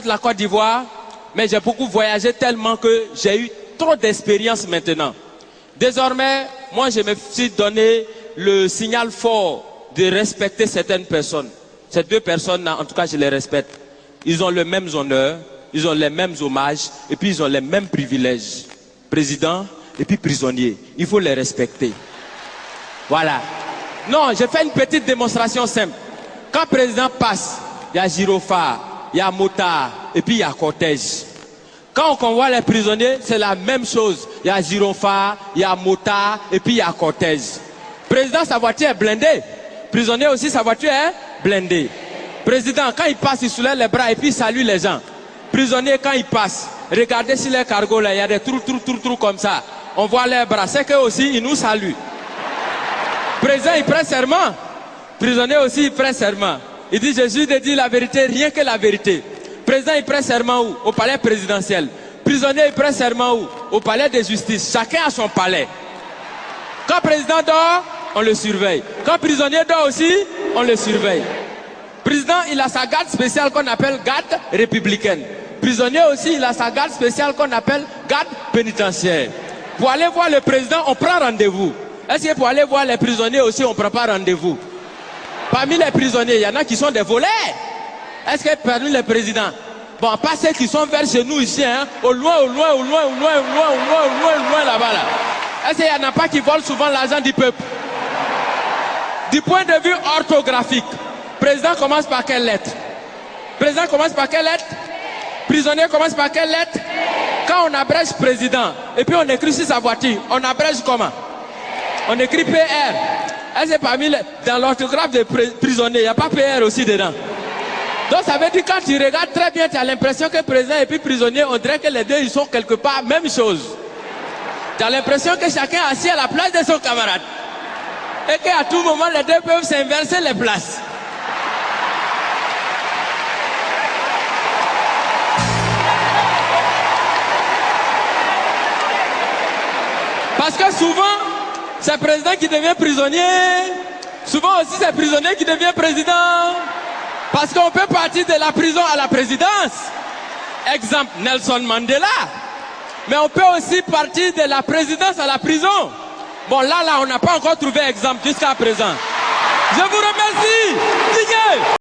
la Côte d'Ivoire, mais j'ai beaucoup voyagé tellement que j'ai eu trop d'expérience maintenant. Désormais, moi je me suis donné le signal fort de respecter certaines personnes. Ces deux personnes-là, en tout cas, je les respecte. Ils ont les mêmes honneurs, ils ont les mêmes hommages, et puis ils ont les mêmes privilèges. Président et puis prisonnier. Il faut les respecter. Voilà. Non, je fais une petite démonstration simple. Quand le président passe, il y a gyrophare, il y a motard, et puis il y a cortège. Quand on convoie les prisonniers, c'est la même chose. Il y a gyrophare, il y a motard, et puis il y a cortège. Président, sa voiture est blindée. Prisonnier aussi, sa voiture est blindée. Président, quand il passe, il soulève les bras et puis il salue les gens. Prisonnier, quand il passe, regardez sur les cargos là, il y a des trous comme ça. On voit les bras, c'est qu'eux aussi, ils nous saluent. Président, il prend serment. Prisonnier aussi, il prend serment. Il dit, Jésus de dire la vérité, rien que la vérité. Président, il prend serment où? Au palais présidentiel. Prisonnier, il prend serment où? Au palais de justice. Chacun a son palais. Quand le président dort, on le surveille. Quand le prisonnier dort aussi, on le surveille. Président, il a sa garde spéciale qu'on appelle garde républicaine. Prisonnier aussi, il a sa garde spéciale qu'on appelle garde pénitentiaire. Pour aller voir le président, on prend rendez-vous. Est-ce que pour aller voir les prisonniers aussi, on ne prend pas rendez-vous? Parmi les prisonniers, il y en a qui sont des voleurs. Est-ce que parmi les présidents, bon, pas ceux qui sont vers chez nous ici, hein, au loin là-bas, là. Est-ce qu'il n'y en a pas qui volent souvent l'argent du peuple? Du point de vue orthographique, président commence par quelle lettre? Président commence par quelle lettre? Prisonnier commence par quelle lettre? Quand on abrège président, et puis on écrit sur sa voiture, on abrège comment? On écrit PR. Est-ce que parmi dans l'orthographe des prisonniers, il n'y a pas PR aussi dedans? Donc ça veut dire quand tu regardes très bien, tu as l'impression que président et puis prisonnier, on dirait que les deux ils sont quelque part même chose. Tu as l'impression que chacun est assis à la place de son camarade. Et qu'à tout moment, les deux peuvent s'inverser les places. Parce que souvent, c'est le président qui devient prisonnier. Souvent aussi, c'est le prisonnier qui devient président. Parce qu'on peut partir de la prison à la présidence. Exemple, Nelson Mandela. Mais on peut aussi partir de la présidence à la prison. Bon, là, on n'a pas encore trouvé exemple jusqu'à présent. Je vous remercie.